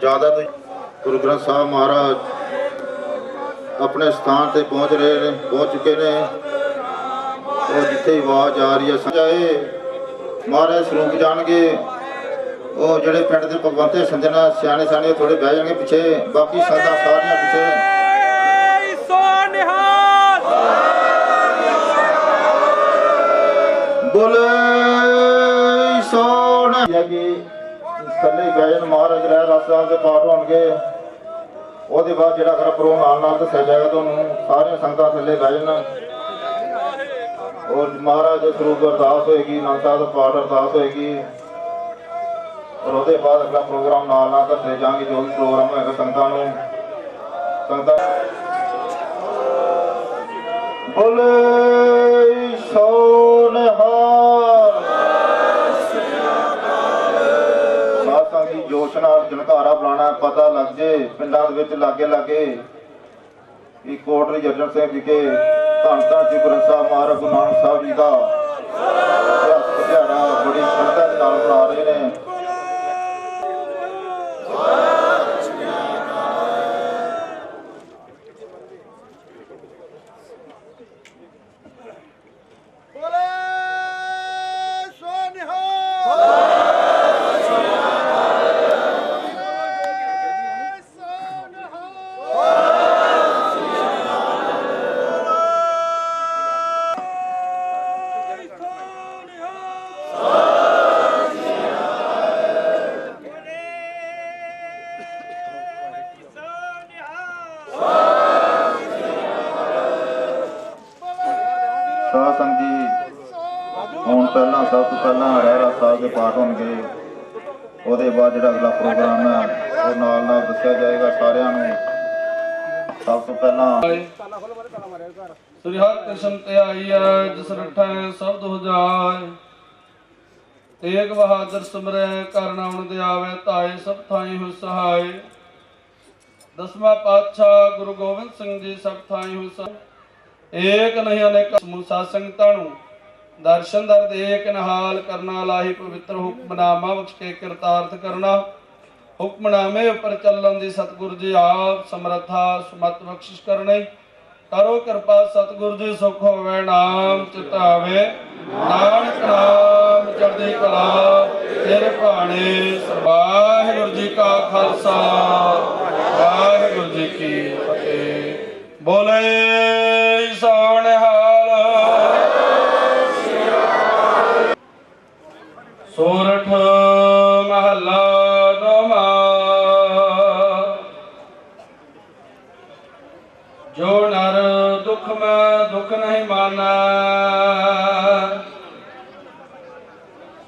ज़्यादा तो गुरु ग्रंथ साहब महाराज अपने स्थान पर पहुँच रहे हैं, पहुँच चुके हैं। और जिथे आवाज़ आ रही है समझाए महाराज सरूप जाएंगे। और जोड़े पिंड के भगवंते संजन सियाने सियाने थोड़े बह जाएंगे पिछे, बाकी संगतां सारियां पिछे। बोले सोन थले बह जान महाराज रह रास्ता के पाठ होंगे। ਉਹਦੇ बाद ਜਿਹੜਾ ਖਰਾ ਪ੍ਰੋਗਰਾਮ ਨਾਲ ਦੱਸਿਆ ਜਾਏਗਾ ਤੁਹਾਨੂੰ ਸਾਰੀਆਂ ਸੰਗਤਾਂ ਥੱਲੇ ਬਹਿ ਜਾਣ। और महाराज ਦੇ ਸਰੂਪ ਅਰਦਾਸ ਹੋਏਗੀ, ਆਨੰਦ ਸਾਹਿਬ ਦਾ ਪਾਠ ਅਰਦਾਸ ਹੋਏਗੀ। और ਉਹਦੇ बाद अगला प्रोग्राम ਨਾਲ ਨਾਲ ਦੱਸੇ ਜਾਣਗੇ ਜੋ ਵੀ ਪ੍ਰੋਗਰਾਮ ਹੋਏਗਾ ਸੰਗਤਾਂ ਨੂੰ। ਸੰਗਤਾਂ ਬੋਲੇ ਸੋਨਿਹਾਲ ਸਾਸਾਂ ਦੀ ਜੋਸ਼ ਨਾਲ ਜਨਕਾਰਾ ਬੁਲਾਣਾ ਪਤਾ ਲੱਗ ਜੇ ਪਿੰਡਾਂ ਦੇ ਵਿੱਚ ਲਾਗੇ ਲਾਗੇ ਇਹ ਕੋਟਲੀ ਜਰਨਲ ਸਿੰਘ ਵਿਖੇ ਧੰਨ ਧੰਨ ਸ੍ਰੀ ਗੁਰੂ ਸਾਹਿਬ ਮਹਾਰਾਜ ਗੁਰੂ ਨਾਨਕ ਸਾਹਿਬ ਜੀ ਦਾ ਦਿਹਾੜਾ ਬੜੀ ਸ਼ਰਧਾ ਦੇ ਨਾਲ ਮਨਾ ਰਹੇ ਨੇ। ਸਾਧ ਸੰਗਤ ਜੀ ਹੁਣ ਪਹਿਲਾਂ ਸਭ ਤੋਂ ਪਹਿਲਾਂ ਰਹਿਰਾਸ ਸਾਹਿਬ ਦੇ ਪਾਠ ਹੋਣਗੇ। ਉਹਦੇ ਬਾਅਦ ਜਿਹੜਾ ਅਗਲਾ ਪ੍ਰੋਗਰਾਮ ਹੈ ਉਹ ਨਾਲ ਨਾਲ ਦੱਸਿਆ ਜਾਏਗਾ ਸਾਰਿਆਂ ਨੂੰ। ਸਭ ਤੋਂ ਪਹਿਲਾਂ ਸ੍ਰੀ ਹਰਿਕ੍ਰਿਸ਼ਨ ਤੇ ਆਈਐ ਜਿਸ ਰੱਠੈ ਸਬਦ ਹੋ ਜਾਏ, ਤੇਗ ਬਹਾਦਰ ਸਿਮਰੈ ਕਰ ਨਾਮ ਦੇ ਆਵੇ ਧਾਏ ਸਭ ਥਾਈ ਹੋ ਸਹਾਏ। ਦਸਵਾਂ ਪਾਤਸ਼ਾਹ ਗੁਰੂ ਗੋਬਿੰਦ ਸਿੰਘ ਜੀ ਸਭ ਥਾਈ ਹੋ ਸਹਾਏ। एक नहीं अनेक समूह साध संगतां नूं दर्शन दर दे के निहाल करना लाही पवित्र हुक्मनामा बख्श के किरतार्थ करना। हुक्मनामे उपर चलन दी सतगुरु जी आप समर्था सुमत बख्शिश करनी। करो कृपा सतगुरु जी सुख होवे नाम चितावे, नानक नाम चढ़दी कला तेरे भाणे। वाहिगुरु जी का खालसा वाहिगुरु जी की फतेह। बोले सोनहाल सोरठ महला नौमा। जो नर दुख में दुख नहीं माना,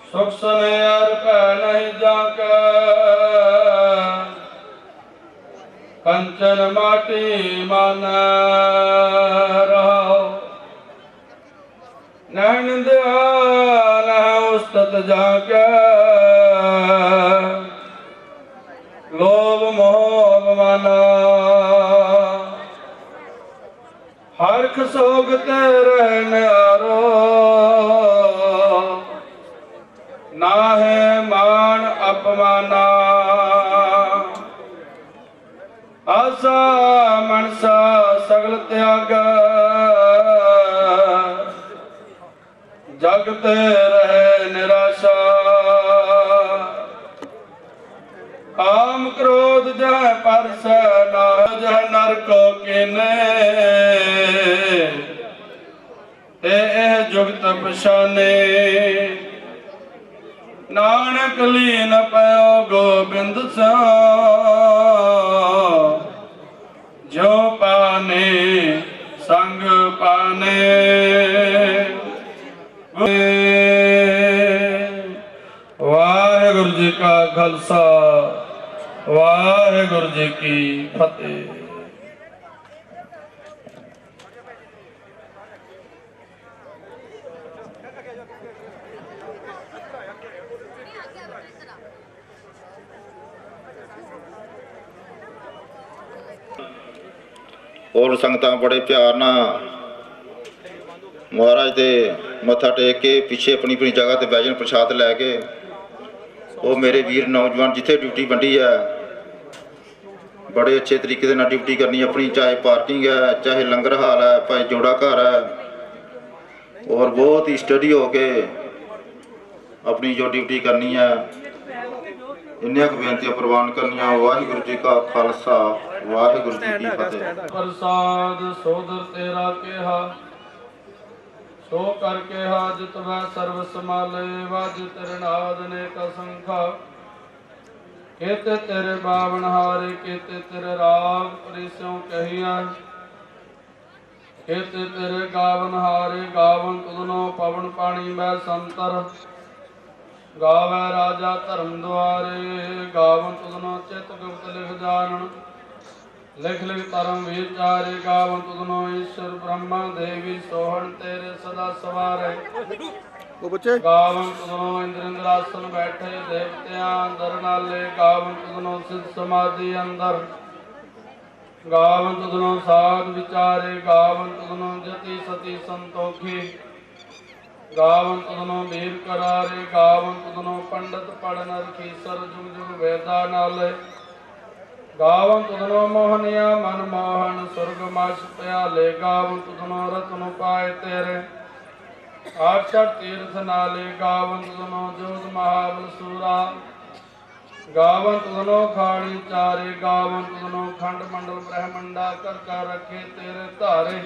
सुख सुने और पै नहीं जाके, कंचन माटी माना रहो। नैन दयाल उस्तत जाके, लोभ मोह माना। हरख सोग तेरे न्यारो, नाहे मान अपमाना। आसा मनसा सगल त्याग, जगते रहे निराशा। काम क्रोध जह परस ना, जह नरको किने, ते जुगत पछाने। नानक लीन पयो गोबिंद सा, जो पाने संग पाने। वाहेगुरु जी का खालसा, वाहेगुरु जी की फतेह। और संगतां बड़े प्यार नाल महाराज दे मत्था टेक के पिछे अपनी अपनी जगह ते बैठ जाण, प्रसाद लैके। वो मेरे वीर नौजवान जिथे ड्यूटी वंडी है बड़े अच्छे तरीके दे नाल ड्यूटी करनी अपनी, चाहे पार्किंग है, चाहे लंगर हाल है, भाई जोड़ा घर है, और बहुत ही स्टडी हो के अपनी जो ड्यूटी करनी है। इन्नियां क बेनतियां प्रवान करनियां। वाहिगुरु जी का खालसा, वाहिगुरु जी की फतेह। प्रसाद सोदर तेरा केहा, सो कर केहा जित वह सर्व समाले। वाज तिरनाद ने कसंखा, केते तेरे बावन हारे, केते तेरे राग परिस्यों कहिया। केते तेरे गावन हारे, गावन तुदनो पवन पानी में संतर। गावे राजा धर्म द्वारे, गावन तुदनो चित गुप्त लिख जानन। लिख लिख धर्म विचारे, गावन तुदनो ईश्वर ब्रह्मा देवी सोहन तेरे सदा सवारे। गावन तुदनो इंद्र इंद्रासन बैठे, देवतियां अंदर नाले। गावन तुदनो सिद्ध समाधि अंदर, गावन तुदनो साध विचारे। गावन तुदनो जति सती संतोखी, गावन तुदनो वीर करारे। गावन तुदनो पंडित पढ़ नर खीसर, जुग जुग वेदा नाले। गावन तुदनो मोहनिया मन मोहन, सुरग मास प्याले। गावन तुदनो रत्न पाए तेरे, अक्षर तीर्थ नाले। गावन तुदनो जोध महाबल सूरा, गावन तुदनो खाड़ी चारे। गावन तुदनो खंड मंडल ब्रह्मंडा, कर कर रखे तेरे धारे।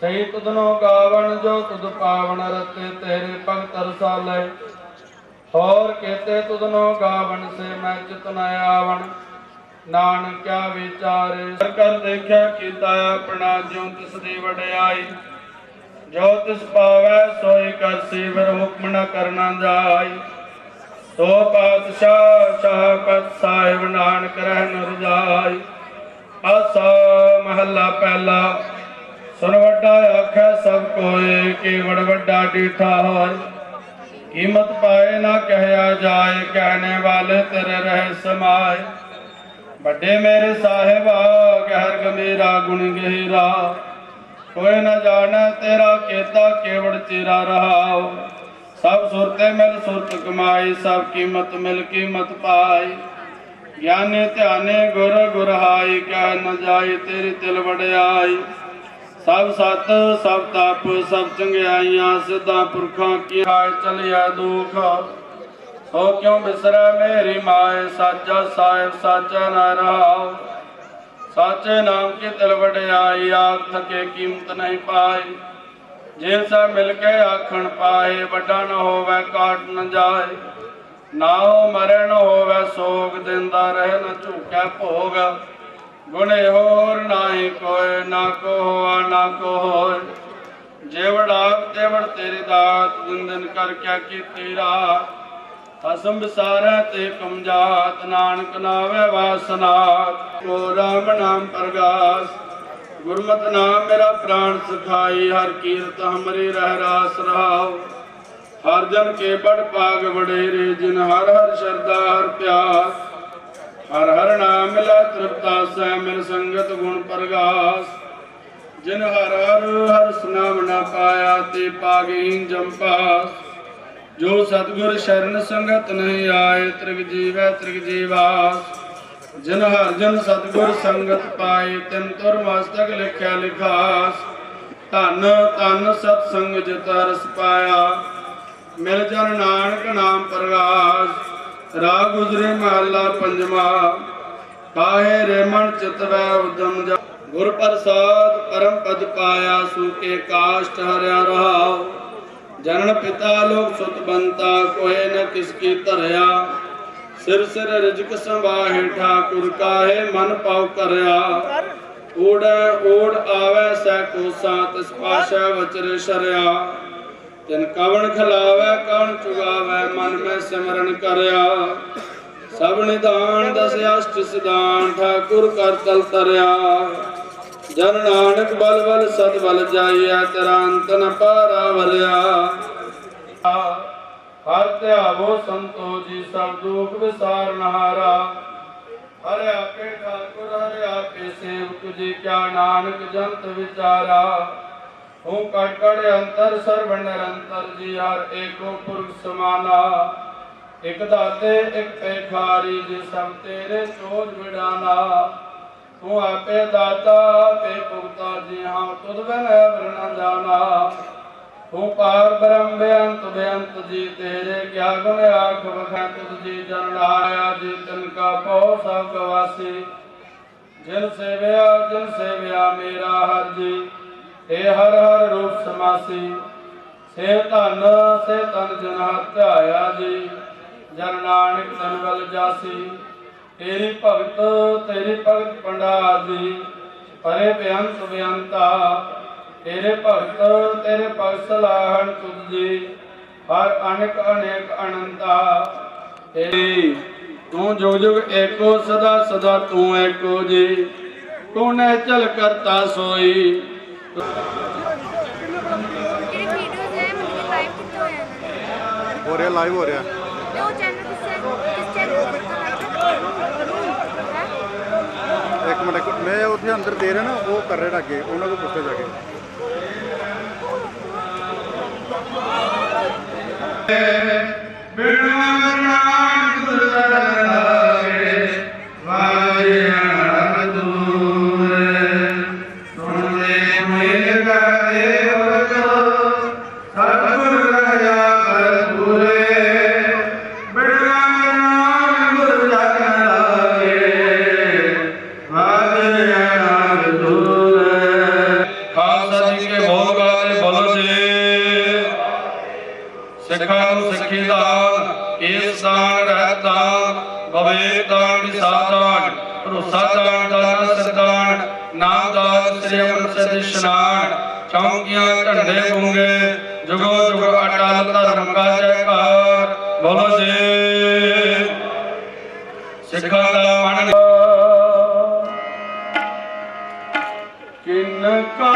सही तुदनो गावन जो तुद पावन, रते तेरे भगत रसाले। और केते तुदनो गावन, से मैं चित न आवन। नानक क्या विचारे, कर देखा कीता अपना। ज्यों तिस दी वडियाई, जो तिस पावै सोई कर सीवर। हुक्म न करना जाय, सो पातशाह शाहपत साहिब। नानक रहन रजाई। आसा महला पहला, सुन वड्डा आखै सब कोय, केवड़ वड्डा डीठा होय। कीमत पाए ना कहया जाए, कहने वाले तेरे रह समाए। बड़े मेरे साहिबा गहर गंभीरा, गुण गहीरा। कोई न जाने तेरा केता, केवड़ चीरा रहाओ। सब सुरते मिल सुरत कमाई, सब कीमत मिल कीमत पाई। ज्ञाने ध्याने गुर गुरहाई, कह न जाई तेरी तिल वडियाई। सब सत सब तप सब चंगियाइयां, सिद्धा पुरखा की आय चलिया दुख। सो क्यों बिसरै मेरी माए, साचा साहिब साचा न रहाओ। साचे नाम की तिल वडियाई, आख थके कीमत नहीं पाई। जे सा मिलके आखण पाए, वड्डा न होवै काट न जाए। ना हो मरे न होवै सोग, दिंदा रहे न झूकै भोग। गुणे होर नाहि कोय, ना को होआ ना को होर। जेवड़ आप तेवड़ तेरी दात, दिन दिन कर क्या कीती रात। हसम विसारै ते कम जात, नानक नावे वासनात। को राम नाम प्रगास, गुरमत नाम मेरा प्राण सखाई। हर कीरत हमरी रह रास रहाओ। हर जन के बड़ पाग वडेरे, जिन हर हर श्रद्धा हर प्यास। हर हर नाम मिला तृप्ता सै, मिल संगत गुण प्रगास। जिन हर हर हर नाम न पाया, ते पागहीन जमपास। जो सतगुर शरण संगत नहीं आए, त्रिग जीवै त्रिग जीवास। जिन हर जन सतगुर संगत पाए, तिन तुर मस्तक लिख्या लिखास। धन धन सतसंग जित रस पाया, मिल जन नानक नाम प्रगास। राग गुजरे महला पंजवा, काहे रे मन चित वै उदम जा। गुर प्रसाद परम पद पाया, सूके काष्ट हरया रहाओ। जनन पिता लोक सुत बंता, कोहे न किसकी तरया। सिर सिर रिजक संभाहे, ठाकुर काहे मन पाव करया। ओढ़ ओढ़ आवे सै कोसा, तिस पाशा वचरे शरया। तिन कवन खिलावे कवन चुगावे, मन में सिमरन करया। सब निदान दस अष्ट सिद्धांत, ठाकुर कर तल तरया। जन नानक बल बल सद बल जाइया, तेरा अंत न पारा वरया। हर त्यावो संतो जी, सब दुख विसार नहारा। हरे आपे ठाकुर हरे आपे सेवक जी, क्या नानक जंत विचारा। हूँ कट कट अंतर सर्व निरंतर जी, हर एको पुरख समाना। एक दाते एक पेखारी जी, सब तेरे चोज बिडाना। तू आपे दाता आपे पुगता जी, हाँ तुद बिन अवर न जाना। तू पार ब्रह्म बेअंत बेअंत जी, तेरे क्या गुण आख बखां तुझ जी। जन आया जी तिनका पौ सब गवासी, जिन सेव्या मेरा हर जी। हे हर हर रूप समासी, से धन जिन हर ध्याया जी। जन नानक तन बल जासी, तेरी भगत पंडार जी। परे बेअंत बेअंता, तेरे भगत सलाहन तुझ जी। हर अनेक अनेक अनंता, तेरी तू जुग जुग एको, सदा सदा तू एको जी। तू ने चल करता सोई। हो रहा लाइव हो रहा एक मिनट मैं उत्थे अंदर दे रहा ना वो कर रहे अगे उन्होंने को पूछे जाके सिखी दान, केस दान, रहत दान, विवेक दान, विसार दान, भरोसा दान, दान सरदान, नाम दान, श्री अमृत स्नान। चौकियां झंडे गूंगे, जुगो जुग अटल धर्म का जयकार। बोलो जी सिखा दा मन किनका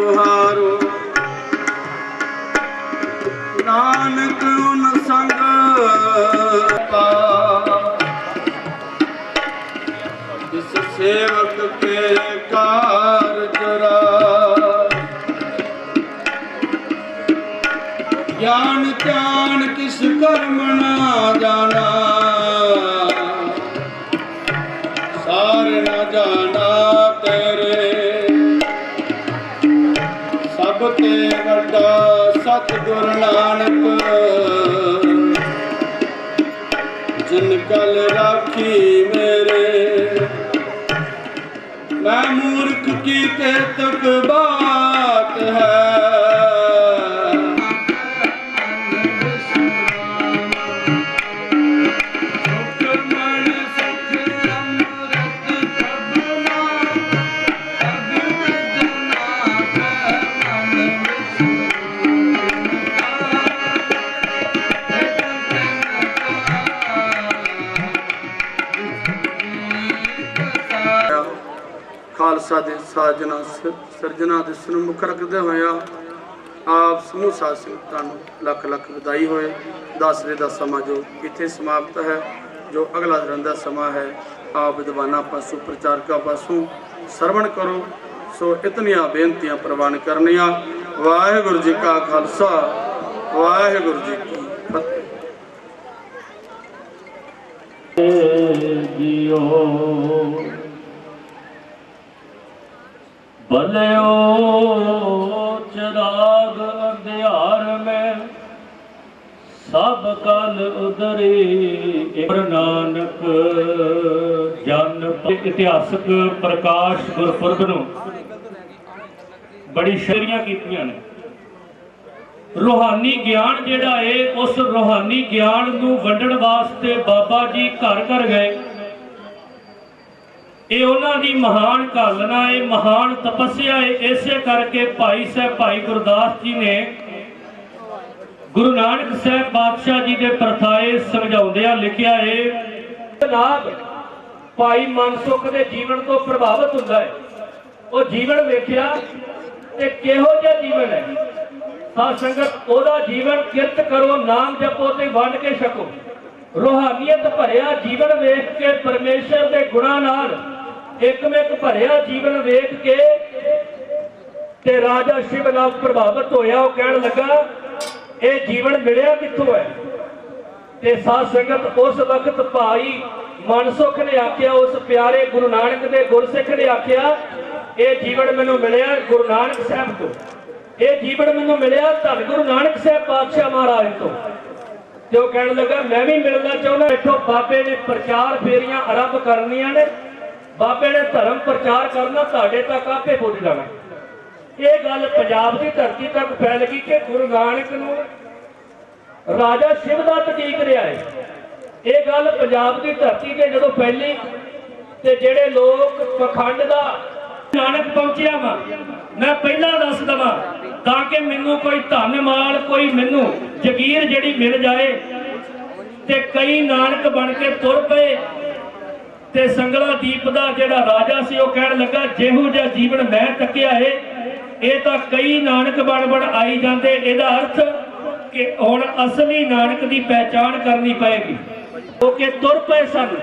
ਦੁਹਾਰੋ ਨਾਨਕ ਉਨ ਸੰਗ ਕਾ ਇਸ ਸੇਵਕ ਕੇ ਕਾਰਜ ਰਾ ज्ञान त्यान किस कर्म ना जाना सार न जाना तेरे सब ते वड्डा सतगुर नानक जिन कल राखी मेरे मैं मूर्ख की ते तक बात है खालसा दे साजना सिरजना दिस नूं मुख रखदे होया आप समूह साध संगतां नूं लख लख ਵਧਾਈ होए। दस वे दा समा जो इत्थे समाप्त है। जो अगला दिन दा समा है आप विद्वानां पासों प्रचारकां पासों सरवण करो। सो इतनियां बेनतियां प्रवान करनियां। वाहिगुरू जी का खालसा वाहिगुरू जी की फतेह। जियो भलियो चिराग अंधियार में सब कल उधरी नानक जन। इतिहासक प्रकाश गुरपुरब नूं बड़ी शेरियां कीतियां ने। रूहानी ज्ञान जिहड़ा है उस रूहानी ज्ञान नूं वंडण वास्ते बाबा जी घर घर गए। ये उन्होंने महान घालना है, महान तपस्या है। इसे करके भाई साहब भाई गुरदास जी ने गुरु नानक साहब पातशाह जी के प्रथाए समझाउंदियां लिखिया है। जनाब भाई मनसुख के जीवन तो प्रभावित होता है। वो जीवन वेख्या ते किहो जिहा जीवन है। साध संगत ओदा जीवन किरत करो, नाम जपो ते वंड के छको। रूहानियत भरिया जीवन वेख के परमेश्वर के गुणां नाल एकमेक भरिया जीवन वेख के ते राजा शिव नाल प्रभावित होया। वो कहण लगा ये जीवन मिलिया कित्थों है। ते साध संगत उस वक्त भाई मनसुख ने आख्या, उस प्यारे गुरु नानक दे गुरसिख ने आख्या ये जीवन मैनूं मिलिया गुरु नानक साहब तो। ये जीवन मैनूं मिलिया धन गुरु नानक साहब पातशाह महाराज तो। ते वो कहण लगा मैं भी मिलना चाहुंदा। इत्थों बाबे ने प्रचार फेरियां आरंभ करनियां ने। बाबे ने धर्म प्रचार करना, तुहाडे तक आपे पुज जाना। ये गल पंजाब की धरती तक फैल गई कि गुरु नानक नूं राजा शिवदत्त टीक रहा है। ये गल पंजाब की धरती ते जदों फैली ते जिहड़े लोग पखंड दा नानक पहुंचिया वा मैं पहला दस दवां ताकि मैनूं कोई धन माल कोई मैनूं जगीर जिहड़ी मिल जाए। ते कई नानक बन के तुर पे ते संगला दीप दा जिहड़ा राजा सी वो कहण लगा जिहो जिहा जीवन मैं तकिया है ये तां कई नानक बन बन आई जांदे। इहदा अर्थ कि हुण असली नानक दी पहचान करनी पएगी। क्योंकि तुर पए सन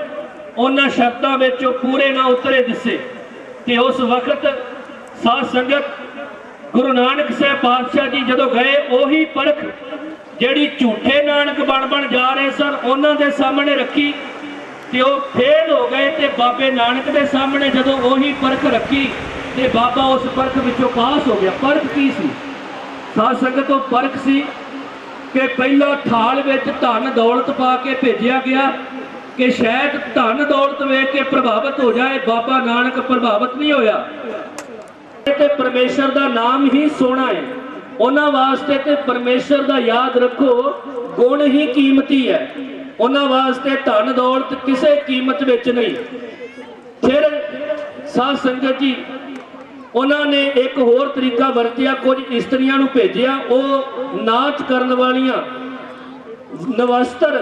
उन्हां शब्दां विच पूरे ना उतरे दिसे। ते उस वक्त साध संगत गुरु नानक साहब पातशाह जी जदों गए उही परख जिहड़ी झूठे नानक बन बन जा रहे सन उन्हां दे सामने रखी ते वो फेल हो गए। ते बाबे नानक के सामने जदों वही परख रखी ते बाबा उस परख विचों पास हो गया। परख की सी साध संगत? वो परख सी कि पहला थाल विच धन दौलत पा के भेजिया गया कि शायद धन दौलत वेख के प्रभावित हो जाए। बाबा नानक प्रभावित नहीं होया। ते परमेश्वर का नाम ही सोना है। उन्हां वास्ते ते परमेश्वर का याद रखो गुण ही कीमती है। उन्हां वास्ते धन दौलत किसी कीमत विच नहीं। फिर साध संगत जी उन्होंने एक होर तरीका वरतिया। कुछ इस्त्रियां नूं भेजिया वो नाच करन वालियां नवस्त्र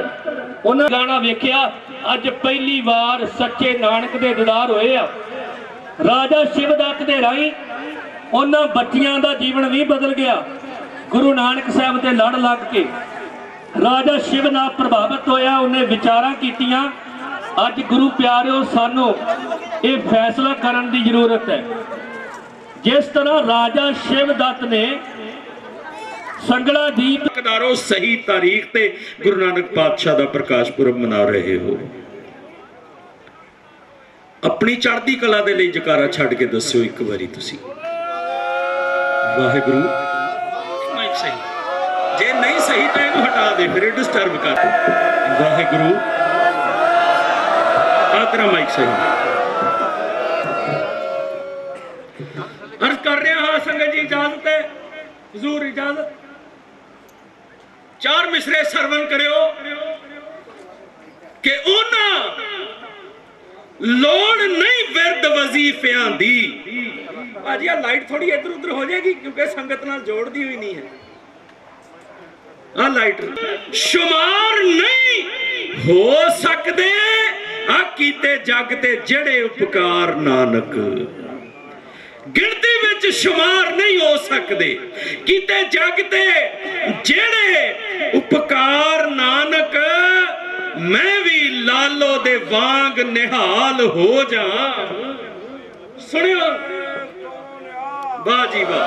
उन्होंने गाना वेख्या। अज पहली बार सच्चे नानक दे दीदार होए आ। राजा शिवदत्त दे राही ਉਹਨਾਂ ਬੱਚਿਆਂ ਦਾ ਜੀਵਨ ਵੀ ਬਦਲ ਗਿਆ। ਗੁਰੂ ਨਾਨਕ ਸਾਹਿਬ ਦੇ ਲੜ ਲੱਗ ਕੇ ਰਾਜਾ ਸ਼ਿਵ ਨਾਲ ਪ੍ਰਭਾਵਿਤ ਹੋਇਆ, ਉਹਨੇ ਵਿਚਾਰਾਂ ਕੀਤੀਆਂ। ਅੱਜ ਗੁਰੂ ਪਿਆਰਿਓ ਸਾਨੂੰ ਇਹ ਫੈਸਲਾ ਕਰਨ ਦੀ ਜ਼ਰੂਰਤ ਹੈ। ਜਿਸ ਤਰ੍ਹਾਂ ਰਾਜਾ ਸ਼ਿਵ ਦੱਤ ਨੇ ਸੰਗਲਾ ਦੀਪ ਕਦਾਰੋ ਸਹੀ ਤਾਰੀਖ ਤੇ ਗੁਰੂ ਨਾਨਕ ਪਾਤਸ਼ਾਹ ਦਾ ਪ੍ਰਕਾਸ਼ ਪੁਰਬ ਮਨਾ ਰਹੇ ਹੋ। ਆਪਣੀ ਚੜ੍ਹਦੀ ਕਲਾ ਦੇ ਲਈ ਜਕਾਰਾ ਛੱਡ ਕੇ ਦੱਸਿਓ ਇੱਕ ਵਾਰੀ ਤੁਸੀਂ ਵਾਹਿਗੁਰੂ। ਮਾਈਕ ਸਹੀ, ਜੇ ਨਹੀਂ ਸਹੀ ਤਾਂ ਇਹਨੂੰ ਹਟਾ ਦੇ, ਫਿਰ ਡਿਸਟਰਬ ਕਰ। ਵਾਹਿਗੁਰੂ ਆ ਤੇਰਾ ਮਾਈਕ ਸਹੀ। ਅਰਜ਼ ਕਰ ਰਿਹਾ ਹਾਂ ਸੰਗਤ ਜੀ, ਇਜਾਜ਼ਤ ਹੈ ਹਜ਼ੂਰ, ਇਜਾਜ਼ਤ। ਚਾਰ ਮਿਸਰੇ ਸਰਵਣ ਕਰਿਓ ਕਿ ਉਹਨਾਂ ਲੋੜ ਨਹੀਂ ਵਿਰਦ ਵਜ਼ੀਫਿਆਂ ਦੀ। ਭਾਜੀ ਆ ਲਾਈਟ ਥੋੜੀ ਇੱਧਰ ਉੱਧਰ ਹੋ ਜਾਏਗੀ ਕਿਉਂਕਿ ਸੰਗਤ ਨਾਲ ਜੋੜਦੀ ਹੋਈ ਨਹੀਂ ਹੈ। ਆ ਲਾਈਟ ਸ਼ੁਮਾਰ ਨਹੀਂ ਹੋ ਸਕਦੇ ਆ ਕੀਤੇ ਜਗ ਤੇ ਜਿਹੜੇ ਉਪਕਾਰ ਨਾਨਕ, ਗਿਣਤੀ ਵਿੱਚ ਸ਼ੁਮਾਰ ਨਹੀਂ ਹੋ ਸਕਦੇ ਕੀਤੇ ਜਗ ਤੇ ਜਿਹੜੇ ਉਪਕਾਰ ਨਾਨਕ। ਮੈਂ ਵੀ ਲਾਲੋ ਦੇ ਵਾਂਗ ਨਿਹਾਲ ਹੋ ਜਾ। ਸੁਣਿਓ ਵਾਹ ਜੀ ਵਾਹ।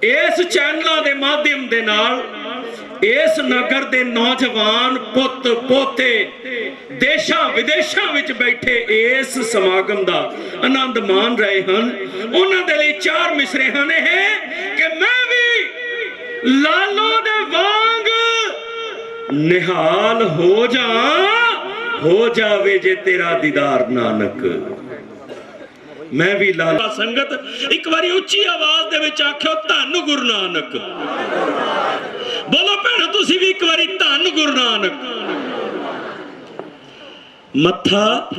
ਇਸ ਚੈਨਲਾਂ ਦੇ ਮਾਧਿਅਮ ਦੇ ਨਾਲ ਇਸ ਨਗਰ ਦੇ ਨੌਜਵਾਨ ਪੁੱਤ ਪੋਤੇ ਦੇਸ਼ਾਂ ਵਿਦੇਸ਼ਾਂ ਵਿੱਚ ਬੈਠੇ ਇਸ ਸਮਾਗਮ ਦਾ ਆਨੰਦ ਮਾਣ ਰਹੇ ਹਨ। ਉਹਨਾਂ ਦੇ ਲਈ ਚਾਰ ਮਿਸਰੇ ਹਨ ਇਹ ਕਿ ਮੈਂ ਵੀ ਲਾਲੋ ਦੇ ਵਾਂਗ ਨਿਹਾਲ ਹੋ ਜਾ, ਹੋ ਜਾਵੇ ਜੇ ਤੇਰਾ ਦੀਦਾਰ ਨਾਨਕ। ਮੈਂ ਵੀ ਲਾਲਾ। ਸੰਗਤ ਇੱਕ ਵਾਰੀ ਉੱਚੀ ਆਵਾਜ਼ ਦੇ ਵਿੱਚ ਆਖਿਓ ਧੰਨ ਗੁਰੂ ਨਾਨਕ। ਬੋਲੋ ਭੈਣੋ ਤੁਸੀਂ ਵੀ ਇੱਕ ਵਾਰੀ ਧੰਨ ਗੁਰੂ ਨਾਨਕ। ਮੱਥਾ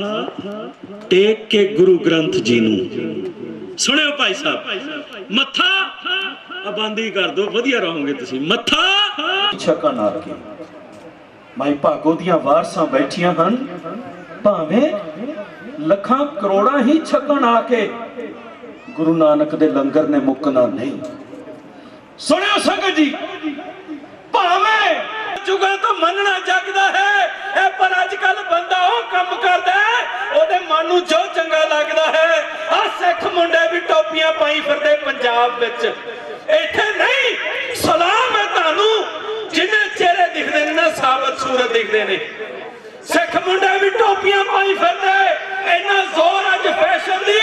ਟੇਕ ਕੇ ਗੁਰੂ ਗ੍ਰੰਥ ਜੀ ਨੂੰ ਸੁਣਿਓ ਭਾਈ ਸਾਹਿਬ, ਮੱਥਾ ਬੰਦੀ ਕਰ ਦੋ, ਵਧੀਆ ਰਹੋਗੇ ਤੁਸੀਂ। ਮੱਥਾ ਛਕਣ ਆ ਕੇ ਮਾਈ ਭਾਗੋ ਦੀਆਂ ਵਾਰਸਾਂ ਬੈਠੀਆਂ ਹਨ, ਭਾਵੇਂ ਲੱਖਾਂ ਕਰੋੜਾਂ ਹੀ ਛਕਣ ਆ ਕੇ ਗੁਰੂ ਨਾਨਕ ਦੇ ਲੰਗਰ ਨੇ ਮੁੱਕਣਾ ਨਹੀਂ। ਸੁਣਿਓ ਸੰਗਤ ਜੀ, ਭਾਵੇਂ ਜੁਗਾਂ ਤੋਂ ਮੰਨਣਾ ਜਗਦਾ ਹੈ ਇਹ, ਪਰ ਅੱਜ ਕੱਲ ਬੰਦਾ ਉਹ ਕੰਮ ਕਰਦਾ ਹੈ ਉਹਦੇ ਮਨ ਨੂੰ ਜੋ ਚੰਗਾ ਲੱਗਦਾ ਹੈ। ਆ ਸਿੱਖ ਮੁੰਡੇ ਵੀ ਟੋਪੀਆਂ ਪਾਈ ਫਿਰਦੇ ਪੰਜਾਬ ਵਿੱਚ, ਇੱਥੇ ਨਹੀਂ। ਸਲਾਮ ਹੈ ਤੁਹਾਨੂੰ ਜਿੰਨੇ ਚਿਹਰੇ ਦਿਖਦੇ ਨੇ ਨਾ, ਸਾਬਤ ਸੂਰਤ ਦਿਖਦੇ ਨੇ। ਸਿੱਖ ਮੁੰਡੇ ਵੀ ਟੋਪੀਆਂ ਪਾਈ ਫਿਰਦੇ, ਇੰਨਾ ਜ਼ੋਰ ਅੱਜ ਫੈਸ਼ਨ ਦੀ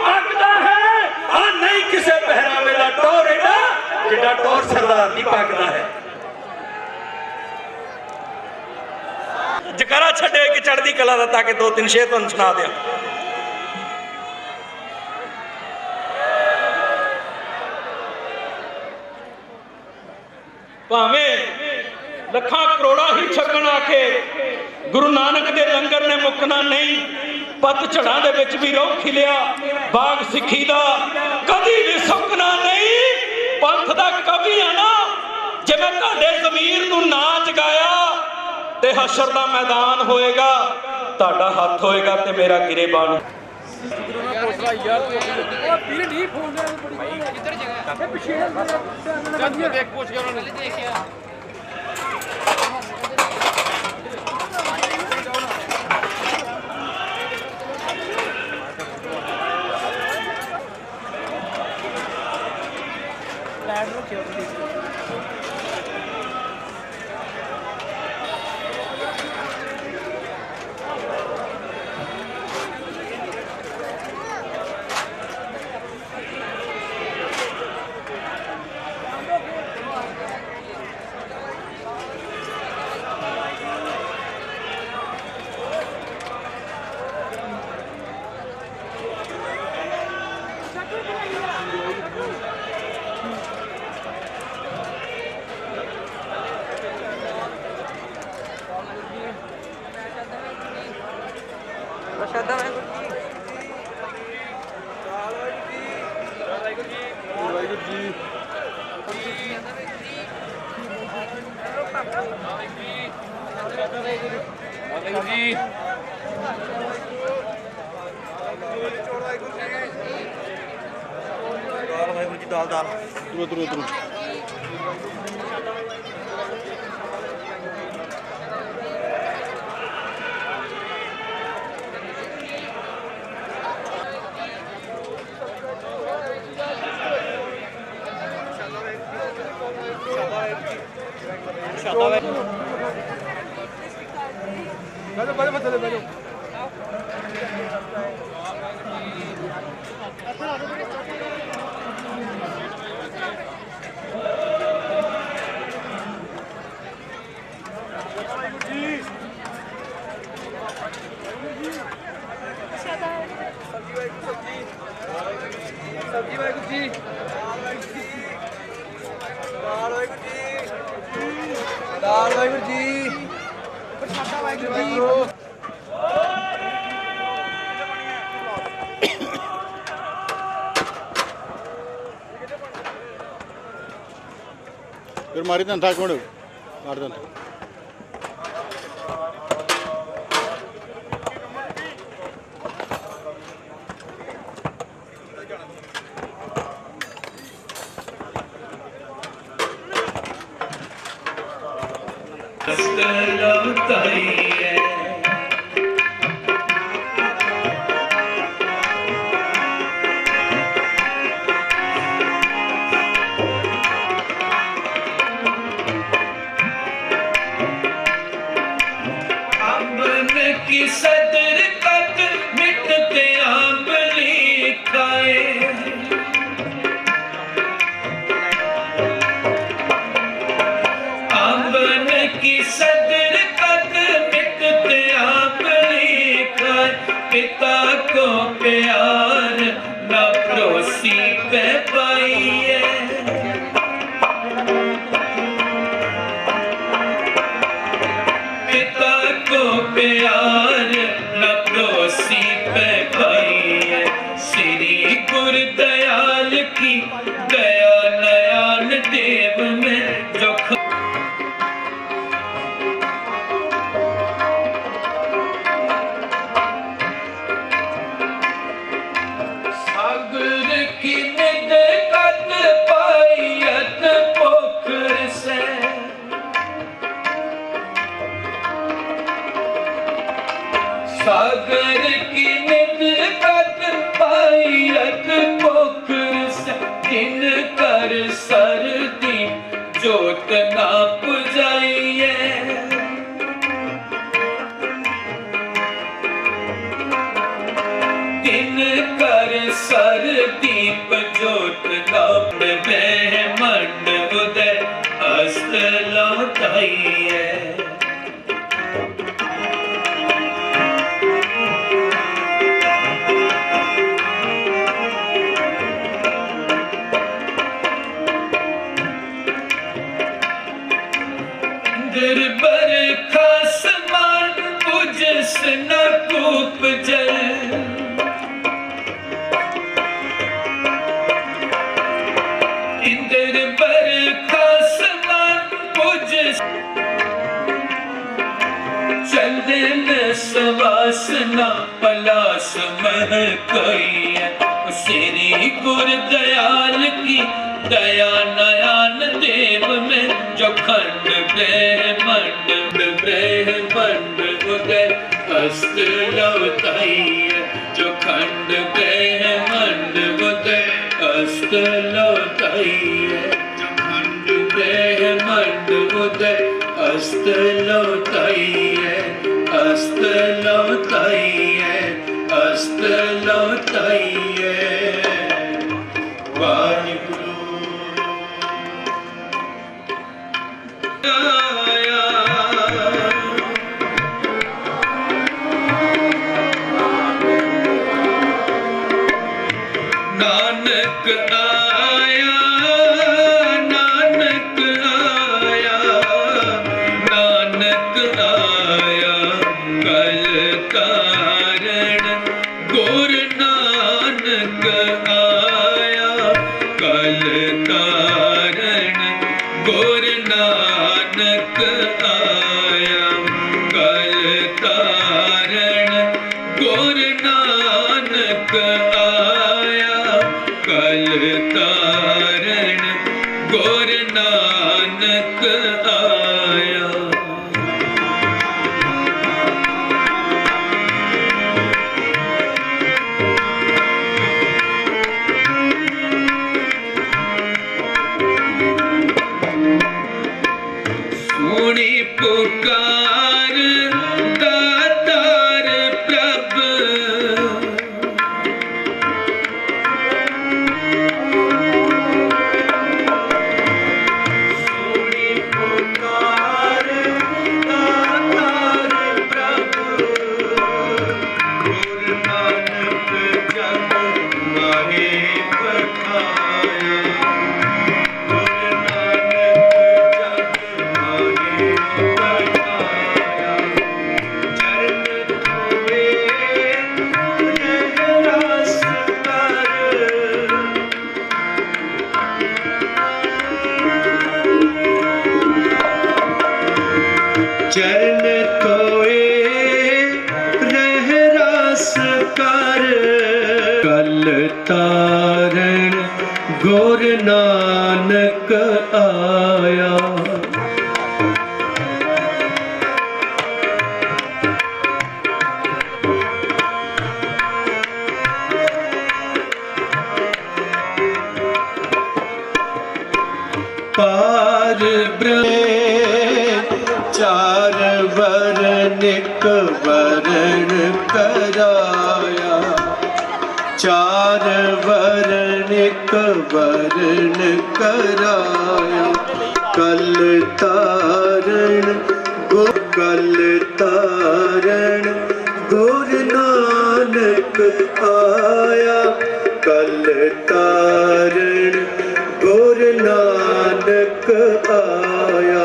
ਅੱਗਦਾ ਹੈ। ਆ ਨਹੀਂ ਕਿਸੇ ਪਹਿਰਾਵੇ ਦਾ ਟੋਰ ਇਹਦਾ ਜਿੱਡਾ ਟੋਰ ਸਰਦਾਰ ਦੀ ਪੱਗਦਾ ਹੈ। ਜਕਾਰਾ ਛੱਡੇ ਕਿ ਚੜ੍ਹਦੀ ਕਲਾ ਦਾ, ਤਾਂ ਕਿ ਦੋ ਤਿੰਨ ਸ਼ੇਰ ਤੁਹਾਨੂੰ ਸੁਣਾ ਦਿਆਂ। ਭਾਵੇਂ ਲੱਖਾਂ ਕਰੋੜਾਂ ਹੀ ਛਕਣ ਆਖੇ ਗੁਰੂ ਨਾਨਕ ਦੇ ਲੰਗਰ ਨੇ ਮੁੱਕਣਾ ਨਹੀਂ। ਪਤਝੜਾਂ ਦੇ ਵਿੱਚ ਵੀ ਰੋਹ ਖਿਲਿਆ, ਬਾਗ ਸਿੱਖੀ ਦਾ ਕਦੀ ਵੀ ਸੁੱਕਣਾ ਨਹੀਂ। ਪੰਥ ਦਾ ਕਵੀ ਆ ਨਾ, ਜੇ ਮੈਂ ਤੁਹਾਡੇ ਜ਼ਮੀਰ ਨੂੰ ਨਾ ਜਗਾਇਆ ਤੇ ਹਸ਼ਰ ਦਾ ਮੈਦਾਨ ਹੋਏਗਾ, ਤੁਹਾਡਾ ਹੱਥ ਹੋਏਗਾ ਤੇ ਮੇਰਾ ਗਿਰੇਬਾਨ। उधर फिर मारी धंधा कौन मार धंधा की सदर कद मिटते आंबली खाए आंबन की सदर कद मिटते आंबली खाए पिता को प्यार न पड़ोसी पे पाइए प्यार न पड़ोसी पे पाइए श्री गुरु दयाल की दया नयान देव में जो सागर की निद कद पाइयत पोखर से सागर की निद कद पाइयत पोखर से दिन कर सरदी जोत ना पुजाइए दिन कर सरदीप जोत ना मंड उदय अस्त लौटाइए बरखा समान पुजस न कूप जल इंद्र बरखा समान पुजस चंदन सवासना पलास मह कोई श्री गुरु दयाल की दया नयान देव में जो खंड ब्रह्मंड उदय अस्त लौटाइए जो खंड ब्रह्मंड उदय अस्त लौटाइए जो खंड ब्रह्मंड उदय अस्त लौटाइए अस्त लौटाइए अस्त लौटाइए वाहिगुरु नानक आया नानक आया नानक आया कल कारण गुरु नानक आया कल कारण गुरु नानक आया कल कारण गुरु नानक आया कल तारण ਗੁਰ ਨਾਨਕ ਆਇਆ। ਸੁਣੀ ਪੁਕਾਰ ਦਾਤਾਰ ਪ੍ਰਭ, ਸੁਣੀ ਪੁਕਾਰ ਦਾਤਾਰ ਪ੍ਰਭ, ਗੁਰ ਨਾਨਕ ਜਗ ਮਾਹੇ ਪਠਾਇਆ। चरण कोए रह रास कर, कल तारण गुर नानक आया। पार ब्रह्म चार वरण एक वरण कराया, चार वरण एक वरण कराया। कल तारण गुर नानक आया। कल तारण गुर नानक आया।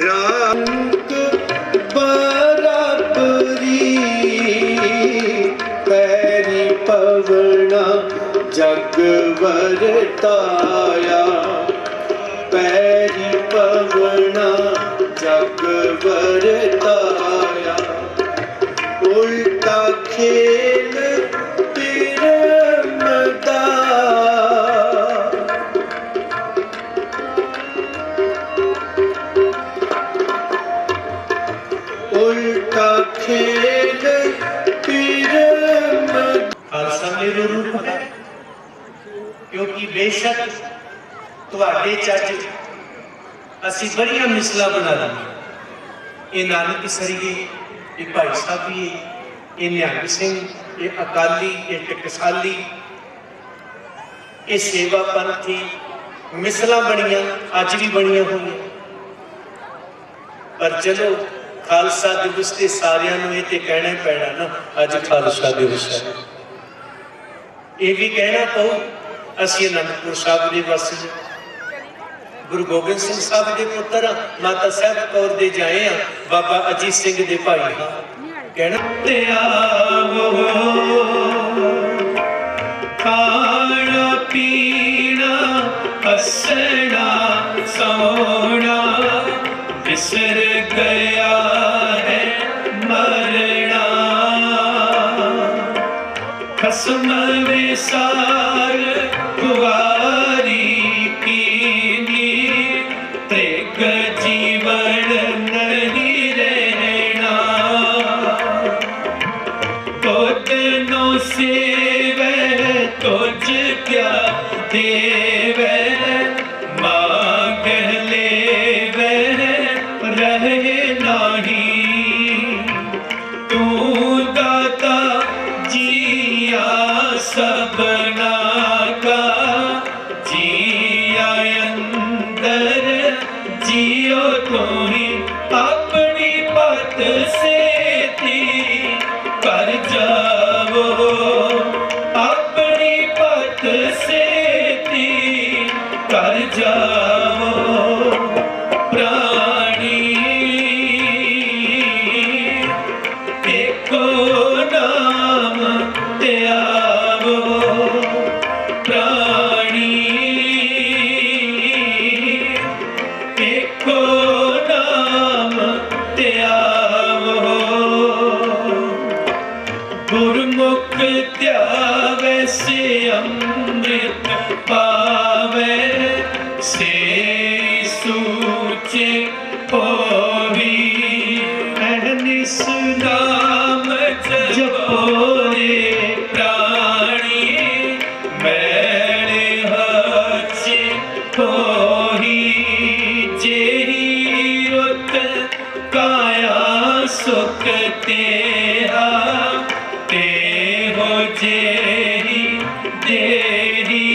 रंग बराबरी पैरी पवना जग वरताया, पैरी पवना जग वरताया। उल्टा खेल पिरमदा, उल्टा खेल पिरमदा। खालसा मेरे रूप है, क्योंकि बेशक तुहाडे चज असी बड़िया मिसला बना लगी। ये नानक सरीए, ये भाई साहबी, ये निहंग सिंह, ये अकाली, ये टकसाली, ये सेवा पंथी मिसला बनिया अज भी बनिया हुई। पर चलो खालसा दिवस से सारियां नूं ये ते कहना ही पैना ना, अज खालसा दिवस है। ये भी कहना पाऊ असी आनंदपुर साहब के वासी, गुरु गोबिंद सिंह साहब के पुत्र हाँ, माता साहब कौर दे जाए हाँ, बाबा अजीत सिंह दे भाई हाँ। कहना खाना पीना हसना सोना बिसर गया है मरना। खसम विसार कुवारी कीनी, त्रिग जीवन नहीं रहना। तुझ नो सेवे तुझ क्या देवे, मांग लेवे रहे नहीं। तू दाता जिया सबना का, जिया अंदर जियो तू ही अपनी पत से थी कर जाओ, अपनी पत से थी कर जाओ। प्राणी एको नाम त्यागो, प्राणी एको होवी अहनिस नाम जपो रे प्राणी मैल हच होही जेही रुत काया सुख तेहा ते हो जेही देही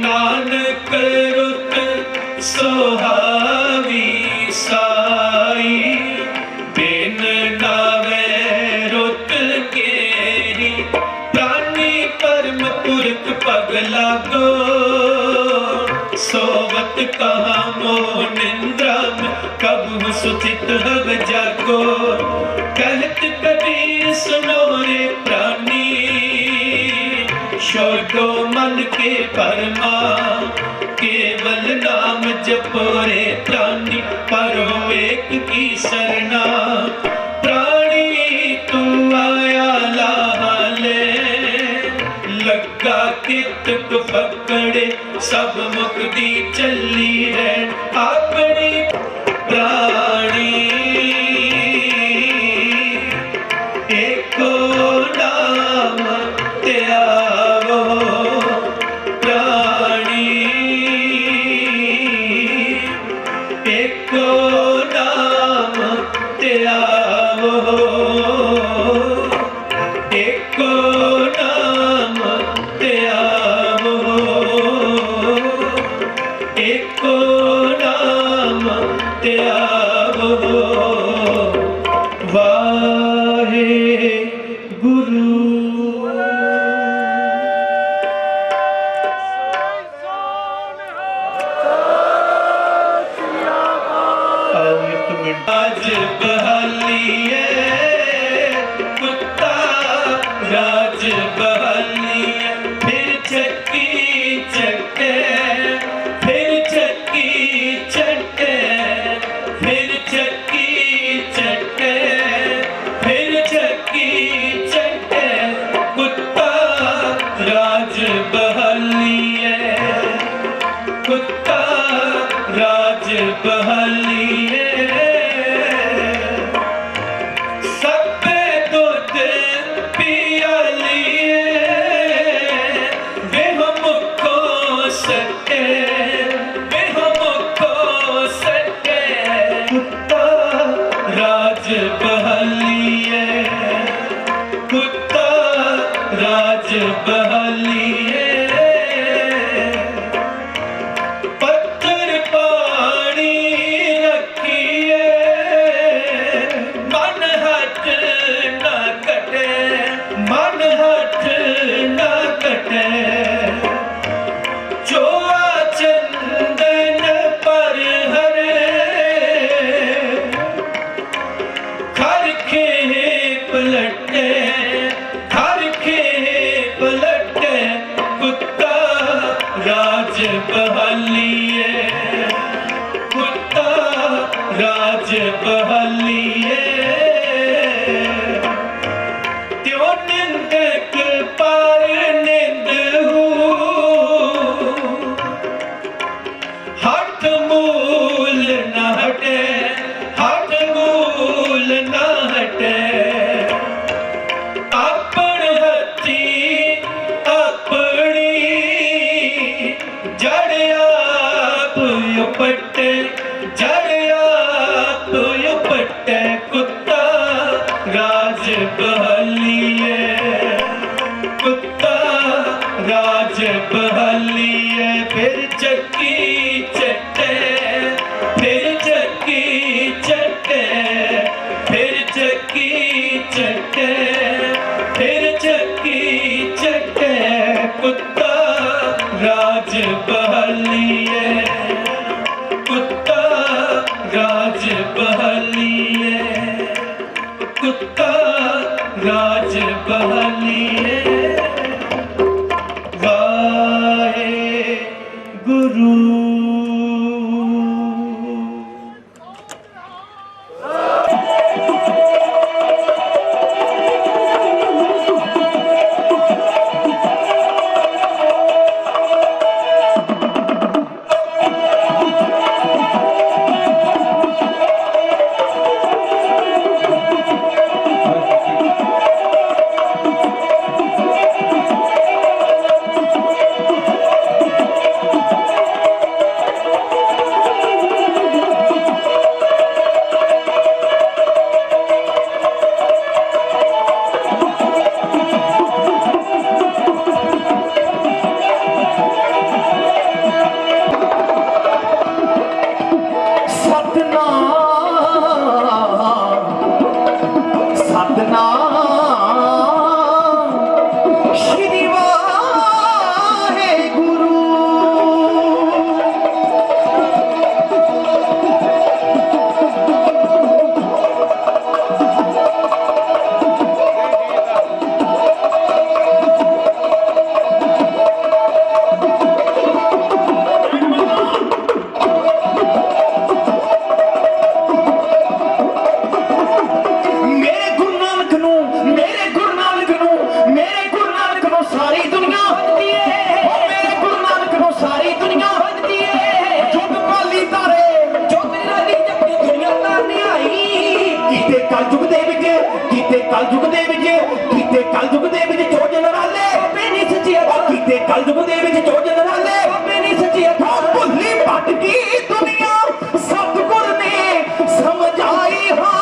नानक रुत सोहावी साई बिन नावे रुत केरी प्राणी परम पुरख पग लागो सोवत कहा मोह निंद्रा में कब सुचित हव जागो कहत कबीर सुनो रे प्राणी छोड़ो मन के परमा केवल नाम जपो रे प्राणी परो एक की सरना प्राणी तू आया लाले लगा कित को पकड़े सब मुक्ति चली है अपनी प्राणी एको नाम त्यागो प्राणी एको नाम त्यागो एको नाम त्यागो एको नाम त्यागो वाहे गुरु आज बहालिए कुत्ता राज बहालिए फिर चक्की चटे फिर चक्की चटे फिर चक्की चटे फिर चक्की चटे कुत्ता राज बहालिए कुत्ता राज बहालिए सबे दूध पिया लिए वे हमको सके वे हमको सके कुत्ता राज बहालिए कुत्ता राज बहालिए पत्थर पानी रखिए मन हट न कटे मन हट न कटे चोआ चंदन पर हरे खर खे पलटे खर खे पलटे कुत्ता राज बहालिए कुत्ता राज बहालिए त्यो निंदक पार निंद हट मूल न हटे हट मूल न हटे अपन हथी अपनी जड़िया पुपटे जड़िया पुपटे कुत्ता राज बहालिए कुत्ता राज बहालिए फिर चक्की चटे फिर चक्की चटे फिर चक्की चटे फिर चक्की चटे कुत्ता राज बहालिए कुत्ता राज बहालिए ਕਲਯੁਗ ਦੇ ਵਿੱਚ ਕੀਤੇ ਕਲਯੁਗ ਦੇ ਵਿੱਚ ਕੀਤੇ ਕਲਯੁਗ ਦੇ ਵਿੱਚ ਜੋ ਜਨਰਾਲੇ ਬਾਬੇ ਨਹੀਂ ਸੱਚੀ ਅਖਾਂ ਕੀਤੇ ਕਲਯੁਗ ਦੇ ਵਿੱਚ ਜੋ ਜਨਰਾਲੇ ਬਾਬੇ ਨਹੀਂ ਸੱਚੀ ਅਖਾਂ ਭੁੱਲੀ ਭਟਕੀ ਦੁਨੀਆ ਸਤਿਗੁਰ ਨੇ ਸਮਝਾਈ ਹਾਂ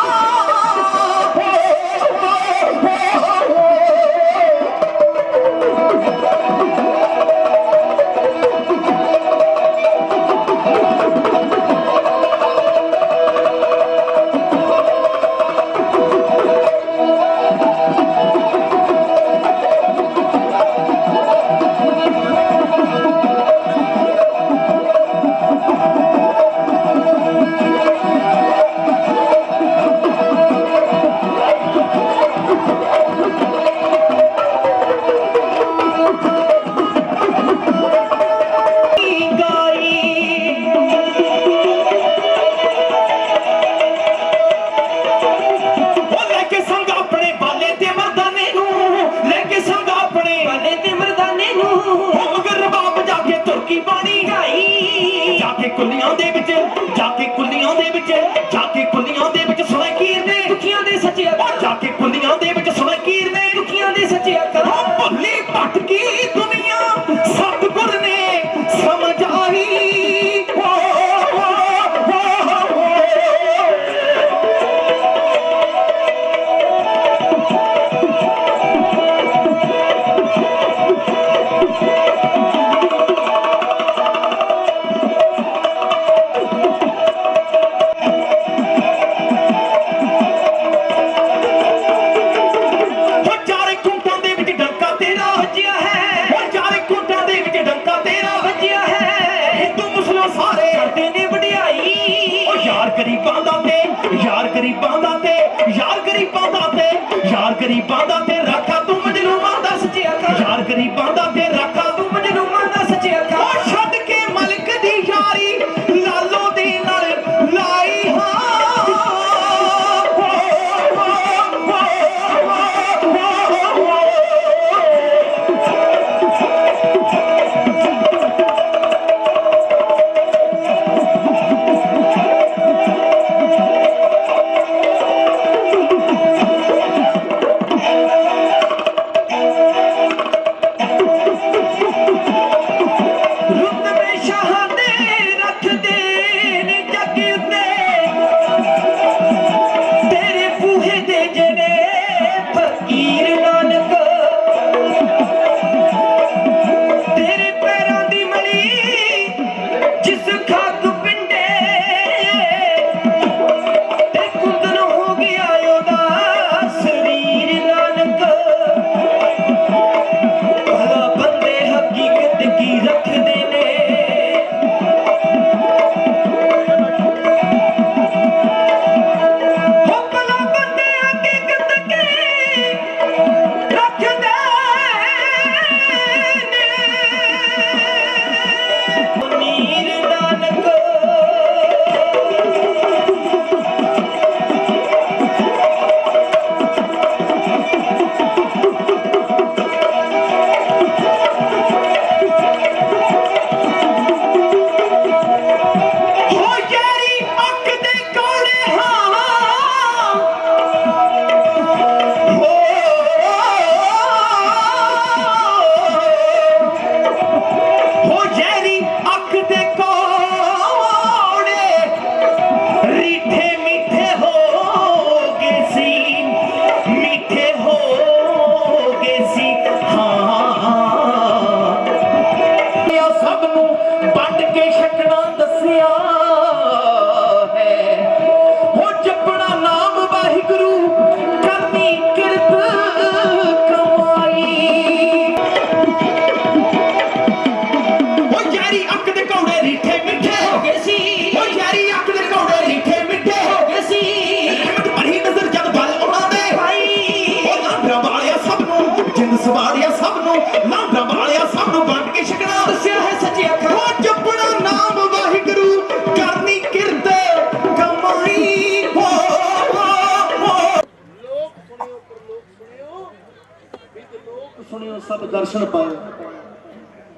ਸਭ ਦਰਸ਼ਨ ਪਾਏ।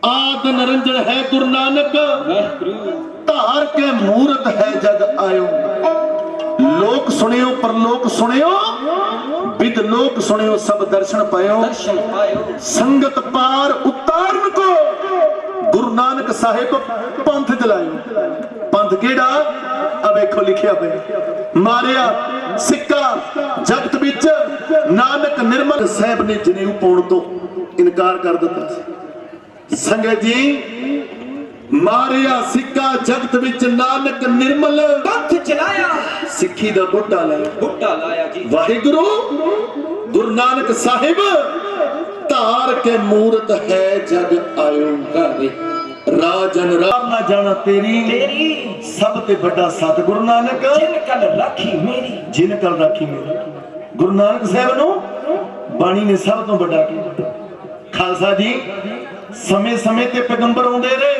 ਆਦ ਨਿਰੰਜਨ ਹੈ ਗੁਰੂ ਨਾਨਕ, ਧਾਰ ਕੇ ਮੂਰਤ ਹੈ ਜਗ ਆਇਓ। ਲੋਕ सुनियो परलोक सुनियो विद लोक सुनियो सब दर्शन पायो संगत पार उतारन को गुरु नानक साहिब पंथ चलायो पंथ केड़ा वेखो लिखिया पे मारिया सिक्का जगत विच नानक निर्मल साहिब ने जनेऊ पाउण तो इनकार कर दिता संगत जी मारिया सिक्का जगत विच नानक निर्मल पंथ चलाया सिक्खी दा बूटा लाया जी वाहिगुरु गुरु नानक साहिब धार के मूरत है जग आयो राजन राम ना जाना तेरी सब ते बड़ा सतगुरु नानक जिन कल राखी मेरी गुरु नानक साहिब नु बाणी ने सब तो बड़ा किया खालसा जी समय समय ते पैगंबर आउंदे रहे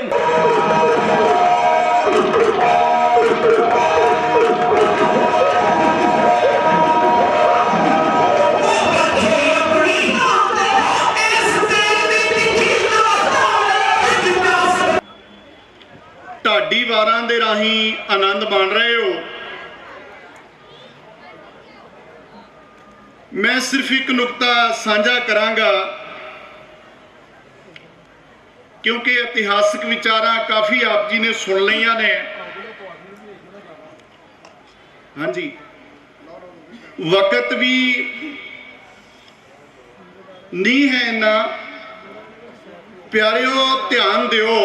ਢਾਡੀ ਵਾਰਾਂ ਦੇ ਰਾਹੀਂ ਆਨੰਦ ਮਾਣ ਰਹੇ ਹੋ। ਮੈਂ ਸਿਰਫ ਇੱਕ ਨੁਕਤਾ ਸਾਂਝਾ ਕਰਾਂਗਾ क्योंकि इतिहासक विचारा काफ़ी आप जी ने सुन लिया ने। हाँ जी वक्त भी नहीं है इन्ना प्यारिओ ध्यान दिओ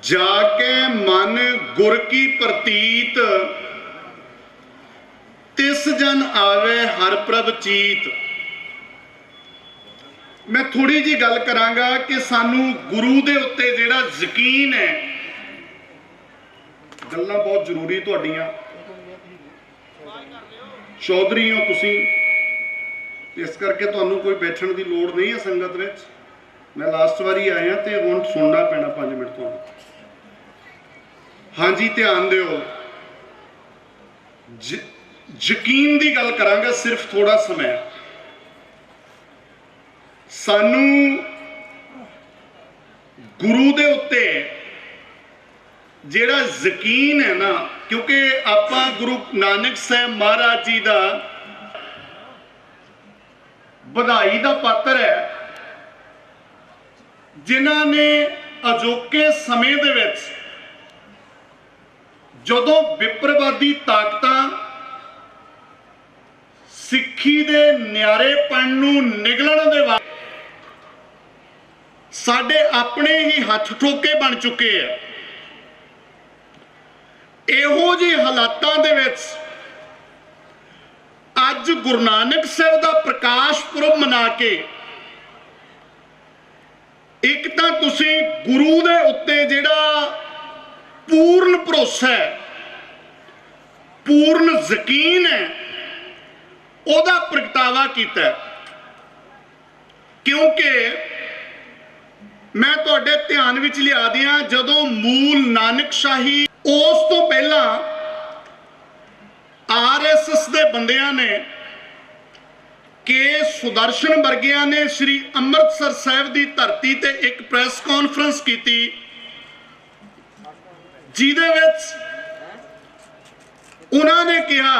जाके मन गुर की प्रतीत तिस जन आवे हर प्रभ चीत। मैं थोड़ी जी गल करांगा कि सानू गुरु दे उत्ते जिहड़ा यकीन है गल्लां बहुत जरूरी तुहाडीआं चौधरी हो तुसीं इस करके तुहानू कोई बैठण दी लोड़ नहीं है संगत विच। मैं लास्ट वारी आया ते हुण सुनना पैना 5 मिनट तुहानू। हाँ जी ध्यान दिओ यकीन की गल करांगा सिर्फ थोड़ा समय। सानू गुरु दे उत्ते जिहड़ा यकीन है ना क्योंकि आपां गुरु नानक साहब महाराज जी दा बधाई दा पात्र है जिन्हां ने अजोके समय दे विच जदों विप्रवादी ताकतां सिक्खी दे न्यारेपन नूं निगलण दे बाद साडे अपने ही हथ ठोके बन चुके हैं। इहो जी हालातां दे विच अज गुरु नानक साहिब दा प्रकाश पुरब मना के एक तां तुसीं गुरु दे उत्ते जिहड़ा पूर्ण भरोसा है पूर्ण यकीन है ओदा प्रगटावा किया। क्योंकि मैं तुहाडे ध्यान विच लिया दियां जदों मूल नानकशाही उस तो पहला RSS दे बंदियां ने के सुदर्शन वर्गियां ने श्री अमृतसर साहिब की धरती ते एक प्रेस कॉन्फ्रेंस की जिहदे विच उन्होंने कहा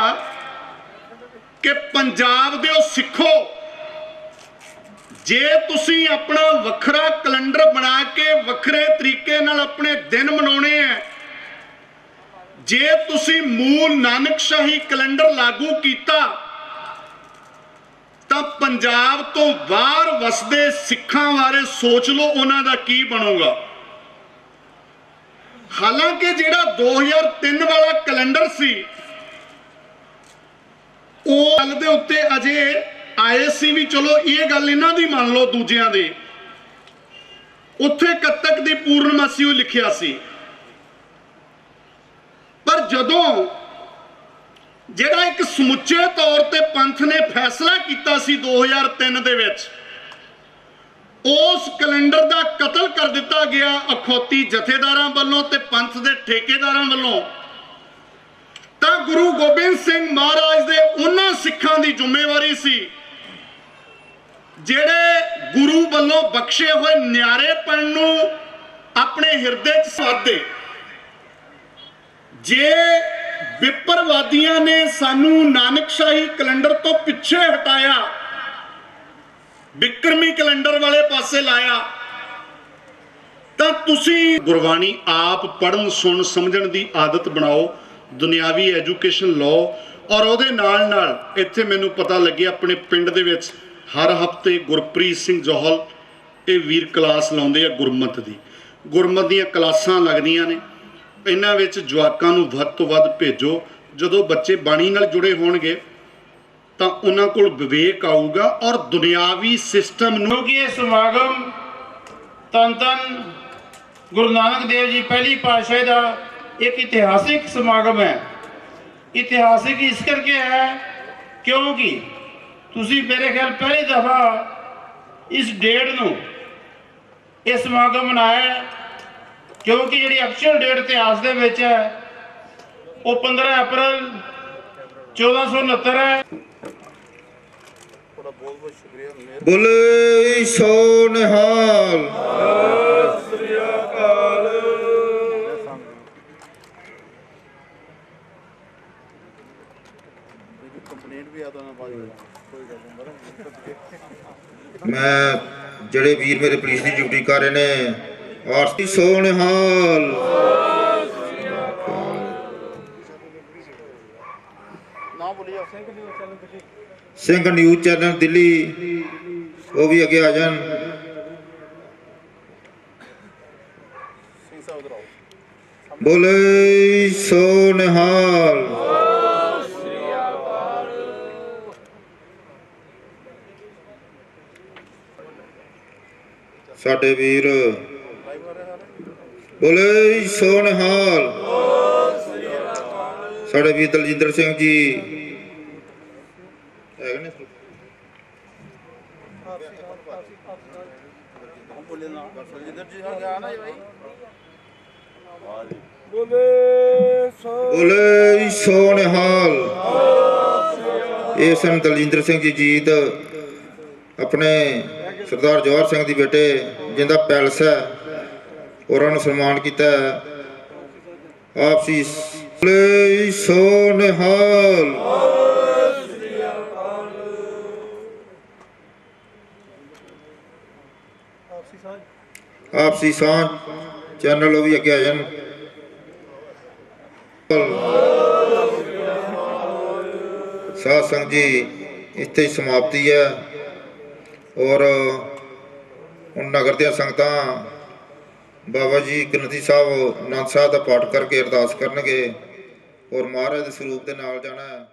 कि पंजाब दे सिखो जे तुसी अपना वखरा कैलेंडर बना के वखरे तरीके नाल अपने दिन मनाने हैं जे तुसी मूल नानकशाही कैलेंडर लागू किया तो पंजाब तो बाहर वसदे सिखां बारे सोच लो उन्हां दा की बनूगा। हालांकि जिहड़ा 2003 वाला कैलेंडर सी गल दे उत्ते अजे आए सी भी चलो ये गल इन्हां दी मान लो दूजियां दी उत्थे कत्तक दी पूर्णमासी लिखिया सी पर जदों जिहड़ा एक समुचे तौर ते पंथ ने फैसला किया सी 2003 दे विच उस कैलेंडर दा कतल कर दिता गया अखौती जथेदारां वल्लों ते पंथ दे ठेकेदारां वल्लों तां गुरु गोबिंद सिंह महाराज दे उन्हां सिखां दी जिम्मेवारी सी ਜਿਹੜੇ ਗੁਰੂ ਵੱਲੋਂ ਬਖਸ਼ੇ ਹੋਏ ਨਿਆਰੇਪਣ ਨੂੰ ਆਪਣੇ ਹਿਰਦੇ 'ਚ ਸਾਧੇ। ਜੇ ਵਿਪਰਵਾਦੀਆਂ ਨੇ ਸਾਨੂੰ ਨਾਨਕਸ਼ਾਹੀ ਕੈਲੰਡਰ ਤੋਂ ਪਿੱਛੇ ਹਟਾਇਆ, ਵਿਕਰਮੀ ਕੈਲੰਡਰ ਵਾਲੇ ਪਾਸੇ ਲਾਇਆ, ਤਾਂ ਤੁਸੀਂ ਗੁਰਬਾਣੀ ਆਪ ਪੜ੍ਹਨ ਸੁਣ ਸਮਝਣ ਦੀ ਆਦਤ ਬਣਾਓ, ਦੁਨਿਆਵੀ ਐਜੂਕੇਸ਼ਨ ਲਓ। ਔਰ ਉਹਦੇ ਨਾਲ ਨਾਲ ਇੱਥੇ ਮੈਨੂੰ ਪਤਾ ਲੱਗਿਆ ਆਪਣੇ ਪਿੰਡ ਦੇ ਵਿੱਚ ਹਰ ਹਫਤੇ ਗੁਰਪ੍ਰੀਤ ਸਿੰਘ ਜੋਹਲ ਇਹ ਵੀਰ ਕਲਾਸ ਲਾਉਂਦੇ ਆ ਗੁਰਮਤ ਦੀ। ਗੁਰਮਤ ਦੀਆਂ ਕਲਾਸਾਂ ਲੱਗਦੀਆਂ ਨੇ, ਇਹਨਾਂ ਵਿੱਚ ਜਵਾਕਾਂ ਨੂੰ ਵੱਧ ਤੋਂ ਵੱਧ ਭੇਜੋ। ਜਦੋਂ ਬੱਚੇ ਬਾਣੀ ਨਾਲ ਜੁੜੇ ਹੋਣਗੇ ਤਾਂ ਉਹਨਾਂ ਕੋਲ ਵਿਵੇਕ ਆਊਗਾ ਔਰ ਦੁਨਿਆਵੀ ਸਿਸਟਮ ਨੂੰ। ਕਿਉਂਕਿ ਇਹ ਸਮਾਗਮ ਧੰਨ ਧੰਨ ਗੁਰੂ ਨਾਨਕ ਦੇਵ ਜੀ ਪਹਿਲੀ ਪਾਤਸ਼ਾਹੀ ਦਾ ਇੱਕ ਇਤਿਹਾਸਿਕ ਸਮਾਗਮ ਹੈ। ਇਤਿਹਾਸਿਕ ਇਸ ਕਰਕੇ ਹੈ ਕਿਉਂਕਿ ਤੁਸੀਂ ਮੇਰੇ ਖਿਆਲ ਪਹਿਲੀ ਦਫਾ ਇਸ ਡੇਟ ਨੂੰ ਇਹ ਸਮਾਗਮ ਮਨਾਇਆ, ਕਿਉਂਕਿ ਜਿਹੜੀ ਐਕਚੁਅਲ ਡੇਟ ਇਤਿਹਾਸ ਦੇ ਵਿੱਚ ਹੈ ਉਹ 15 ਅਪ੍ਰੈਲ 1469 ਹੈ। ਬੋਲੇ ਸੋ ਨਿਹਾਲ। ਮੈਂ ਜਿਹੜੇ ਵੀਰ ਮੇਰੇ ਪੁਲਿਸ ਦੀ ਡਿਊਟੀ ਕਰ ਰਹੇ ਨੇ, ਆਰਤੀ ਸੋ ਨਿਹਾਲ। ਸਿੰਘ ਨਿਊਜ਼ ਚੈਨਲ ਦਿੱਲੀ, ਉਹ ਵੀ ਅੱਗੇ ਆ ਜਾਣ। ਬੋਲੇ ਸੋ ਨਿਹਾਲ। ਸਾਡੇ ਵੀਰ ਬੋਲੇ ਸੋ ਨਿਹਾਲ। ਸਾਡੇ ਵੀਰ ਦਲਜਿੰਦਰ ਸਿੰਘ ਜੀ ਹੈਗੇ ਨੇ। ਬੋਲੇ ਸੋ ਨਿਹਾਲ। ਇਹ ਸਨ ਦਲਜਿੰਦਰ ਸਿੰਘ ਜੀ ਜੀਤ, ਆਪਣੇ ਸਰਦਾਰ ਜਵਾਹਰ ਸਿੰਘ ਦੀ ਬੇਟੇ ਜਿੰਦਾ ਪੈਲਸ ਹੈ, ਉਹਨਾਂ ਨੂੰ ਸਨਮਾਨ ਕੀਤਾ ਆਪਸੀ। ਬੋਲੇ ਸੋ ਨਿਹਾਲ। ਆਪਸੀ ਸਾਂਝ ਚੈਨਲ ਉਹ ਵੀ ਅੱਗੇ ਆ ਜਾਣ। ਸਾਧ ਸੰਗਤ ਜੀ ਇੱਥੇ ਹੀ ਸਮਾਪਤੀ ਹੈ। ਔਰ ਹੁਣ ਨਗਰ ਦੀਆਂ ਸੰਗਤਾਂ ਬਾਬਾ ਜੀ ਗ੍ਰੰਥੀ ਸਾਹਿਬ ਆਨੰਦ ਸਾਹਿਬ ਦਾ ਪਾਠ ਕਰਕੇ ਅਰਦਾਸ ਕਰਨਗੇ ਔਰ ਮਹਾਰਾਜ ਦੇ ਸਰੂਪ ਦੇ ਨਾਲ ਜਾਣਾ ਹੈ।